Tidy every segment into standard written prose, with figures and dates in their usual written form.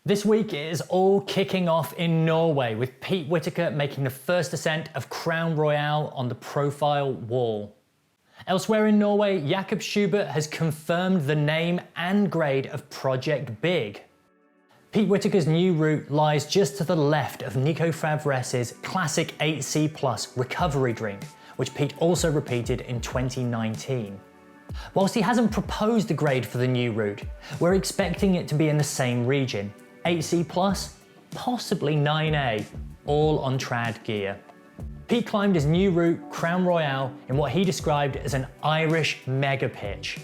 This week it is all kicking off in Norway with Pete Whittaker making the first ascent of Crown Royale on the profile wall. Elsewhere in Norway, Jakob Schubert has confirmed the name and grade of Project Big. Pete Whittaker's new route lies just to the left of Nico Favres's classic 8C Plus recovery drink, which Pete also repeated in 2019. Whilst he hasn't proposed a grade for the new route, we're expecting it to be in the same region, 8C Plus, possibly 9A, all on trad gear. Pete climbed his new route, Crown Royale, in what he described as an Irish mega pitch.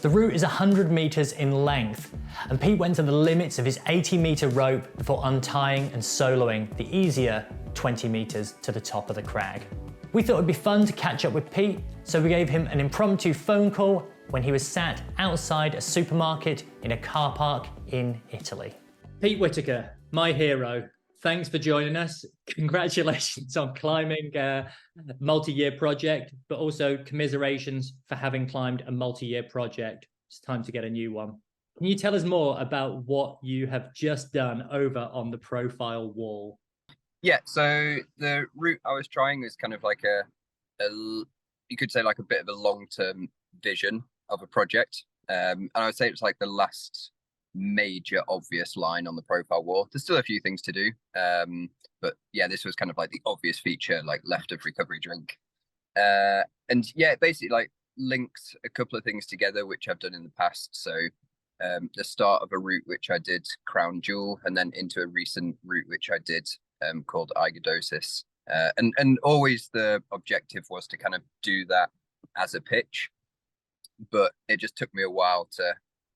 The route is 100 metres in length, and Pete went to the limits of his 80-metre rope before untying and soloing the easier 20 metres to the top of the crag. We thought it'd be fun to catch up with Pete, so we gave him an impromptu phone call when he was sat outside a supermarket in a car park in Italy. Pete Whittaker, my hero, thanks for joining us. Congratulations on climbing a multi-year project, but also commiserations for having climbed a multi-year project. It's time to get a new one. Can you tell us more about what you have just done over on the profile wall? Yeah, so the route I was trying is kind of like you could say like a bit of a long-term vision of a project. And I would say it's like the last major obvious line on the profile wall. There's still a few things to do. But yeah, this was kind of like the obvious feature, like left of recovery drink. And yeah, it basically like links a couple of things together, which I've done in the past. So the start of a route, which I did Crown Jewel, and then into a recent route, which I did called Eigodosis. And always the objective was to kind of do that as a pitch, but it just took me a while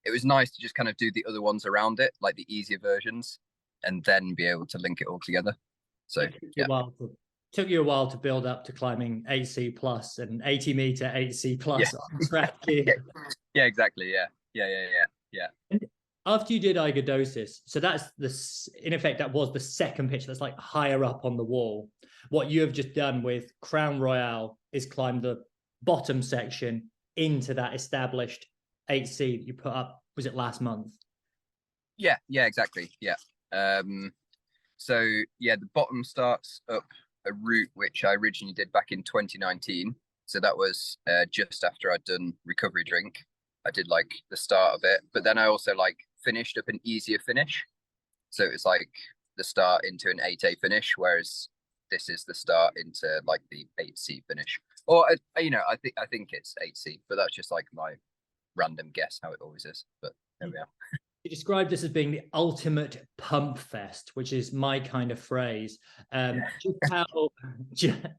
it was nice to just kind of do the other ones around it, like the easier versions, and then be able to link it all together. So yeah. Took you a while to build up to climbing 8C plus and 80-meter 8C plus on track gear. Yeah, exactly. Yeah. And after you did Eigodosis, so that's in effect, that was the second pitch that's like higher up on the wall. What you have just done with Crown Royale is climb the bottom section into that established 8C that you put up, was it last month? Yeah, exactly. Yeah. So yeah, the bottom starts up a route which I originally did back in 2019. So that was just after I'd done recovery drink. I did like the start of it, but then I also like finished up an easier finish. So it's like the start into an 8A finish, whereas this is the start into like the 8C finish. Or I think it's 8C, but that's just like my random guess, how it always is. But there we are. You described this as being the ultimate pump fest, which is my kind of phrase.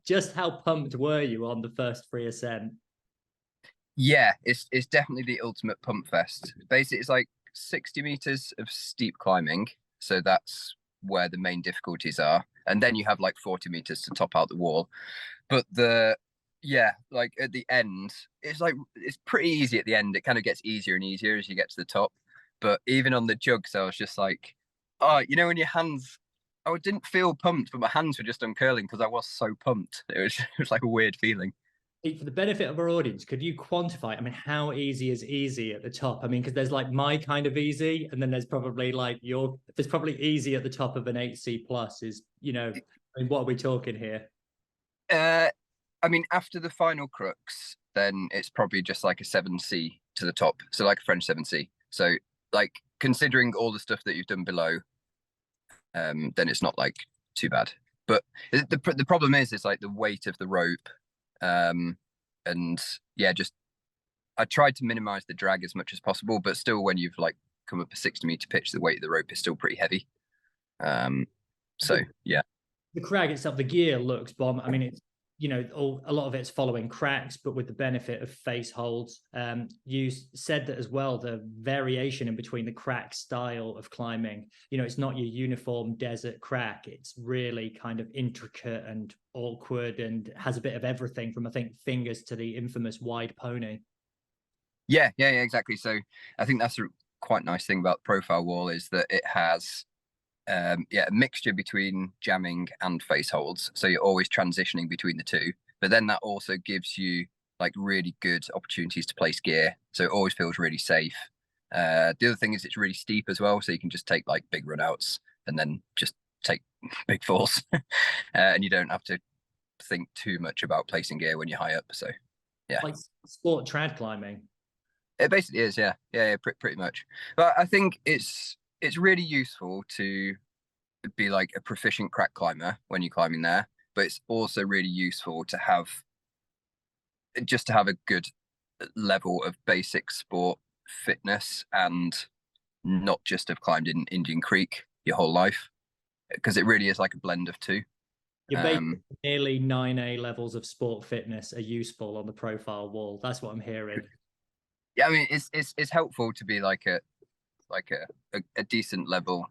Just how pumped were you on the first free ascent? Yeah, it's definitely the ultimate pump fest. Basically, it's like 60 meters of steep climbing, so that's where the main difficulties are, and then you have like 40 meters to top out the wall. But like at the end, it's pretty easy at the end. It kind of gets easier and easier as you get to the top. But even on the jugs, I was just like, oh, when your hands, I didn't feel pumped, but my hands were just uncurling because I was so pumped. It was like a weird feeling. For the benefit of our audience, could you quantify, how easy is easy at the top? Because there's like my kind of easy, and then there's probably like there's probably easy at the top of an 8C plus is, what are we talking here? After the final crux, then it's probably just like a 7C to the top. So like a French 7C. So like considering all the stuff that you've done below, then it's not like too bad. But the problem is like the weight of the rope. And yeah, just I tried to minimize the drag as much as possible, but still when you've like come up a 60-meter pitch, the weight of the rope is still pretty heavy. So yeah. The crag itself, the gear looks bomb. It's a lot of it's following cracks, but with the benefit of face holds. You said that as well, the variation in between the crack style of climbing, it's not your uniform desert crack. It's really kind of intricate and awkward and has a bit of everything from, I think, fingers to the infamous wide pony. Yeah, exactly. So I think that's a quite nice thing about the profile wall is that it has a mixture between jamming and face holds. So you're always transitioning between the two, but then that also gives you like really good opportunities to place gear. So it always feels really safe. The other thing is it's really steep as well, so you can just take like big runouts and then just take big falls, and you don't have to think too much about placing gear when you're high up. So yeah, Like sport trad climbing. it basically is. Yeah, pretty much. But I think it's really useful to be like a proficient crack climber when you're climbing there, but it's also really useful to have a good level of basic sport fitness, and not just have climbed in Indian Creek your whole life, because it really is like a blend of two. You're basically nearly 9A levels of sport fitness are useful on the profile wall. That's what I'm hearing. Yeah, I mean it's helpful to be like a decent level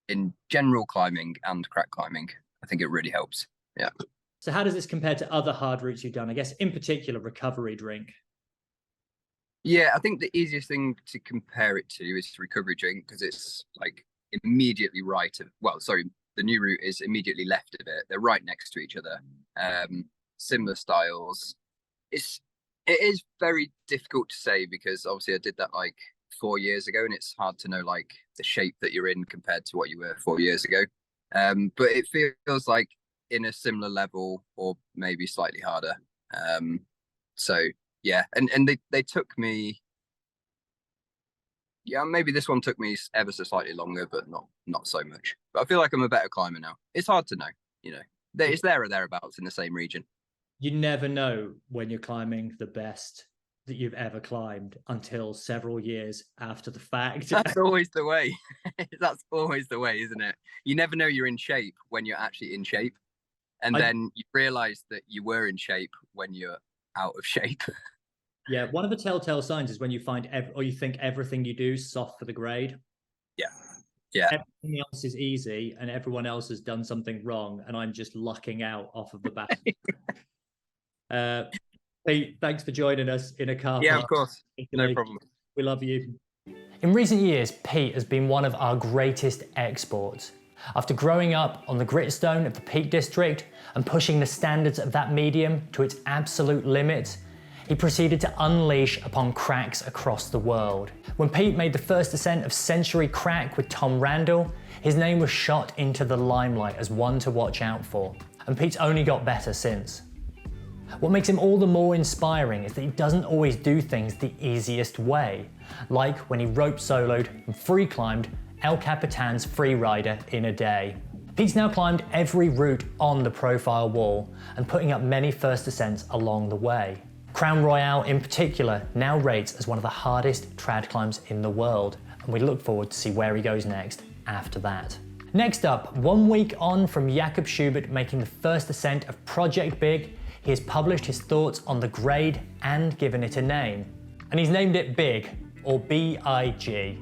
in general climbing and crack climbing. I think it really helps. Yeah. So how does this compare to other hard routes you've done? I guess in particular recovery drink. Yeah, I think the easiest thing to compare it to is recovery drink, because it's like immediately right of, well, sorry, the new route is immediately left of it. They're right next to each other. Similar styles. It is very difficult to say, because obviously I did that like 4 years ago, and it's hard to know like the shape that you're in compared to what you were 4 years ago. But it feels like in a similar level, or maybe slightly harder. So yeah, and they took me, yeah, maybe this one took me ever so slightly longer, but not so much. But I feel like I'm a better climber now. It's hard to know, it's there or thereabouts in the same region. You never know when you're climbing the best that you've ever climbed until several years after the fact. That's always the way. That's always the way, isn't it? You never know you're in shape when you're actually in shape. And then you realize that you were in shape when you're out of shape. Yeah, one of the telltale signs is when you find or you think everything you do is soft for the grade. Yeah. Everything else is easy, and everyone else has done something wrong, and I'm just lucking out off of the bat. Pete, thanks for joining us in a car. Yeah, of course. No problem. We love you. In recent years, Pete has been one of our greatest exports. After growing up on the gritstone of the Peak District and pushing the standards of that medium to its absolute limits, he proceeded to unleash upon cracks across the world. When Pete made the first ascent of Century Crack with Tom Randall, his name was shot into the limelight as one to watch out for, and Pete's only got better since. What makes him all the more inspiring is that he doesn't always do things the easiest way, like when he rope soloed and free climbed El Capitan's Freerider in a day. Pete's now climbed every route on the profile wall and putting up many first ascents along the way. Crown Royale in particular now rates as one of the hardest trad climbs in the world, and we look forward to see where he goes next after that. Next up, 1 week on from Jakob Schubert making the first ascent of Project Big, he has published his thoughts on the grade and given it a name. And he's named it Big, or B-I-G.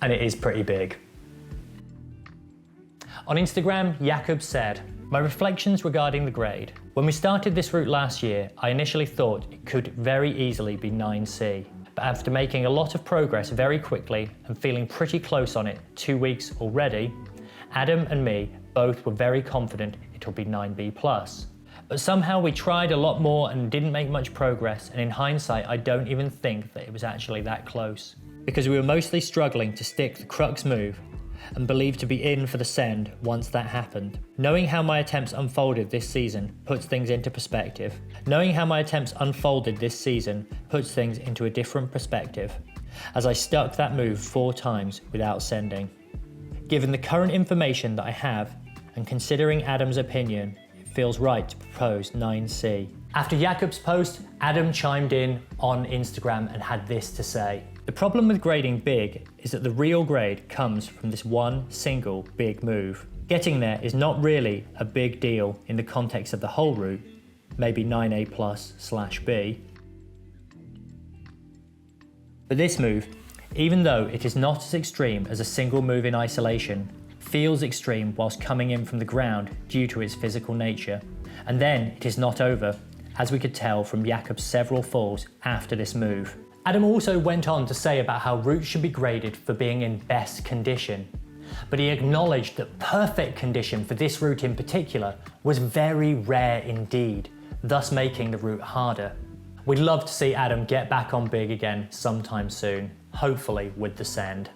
And it is pretty big. On Instagram, Jakob said, "My reflections regarding the grade. When we started this route last year, I initially thought it could very easily be 9C. But after making a lot of progress very quickly and feeling pretty close on it 2 weeks already, Adam and me both were very confident it'll be 9B+. But somehow we tried a lot more and didn't make much progress, and in hindsight I don't even think that it was actually that close. Because we were mostly struggling to stick the crux move and believed to be in for the send once that happened. Knowing how my attempts unfolded this season puts things into perspective. Into a different perspective, as I stuck that move 4 times without sending. Given the current information that I have, and considering Adam's opinion, it feels right to propose 9C. After Jakob's post, Adam chimed in on Instagram and had this to say. The problem with grading big is that the real grade comes from this one single big move. Getting there is not really a big deal in the context of the whole route, maybe 9A+/B. But this move, even though it is not as extreme as a single move in isolation, feels extreme whilst coming in from the ground due to its physical nature. And then it is not over, as we could tell from Jakob's several falls after this move. Adam also went on to say about how routes should be graded for being in best condition, but he acknowledged that perfect condition for this route in particular was very rare indeed, thus making the route harder. We'd love to see Adam get back on big again sometime soon. hopefully with the send.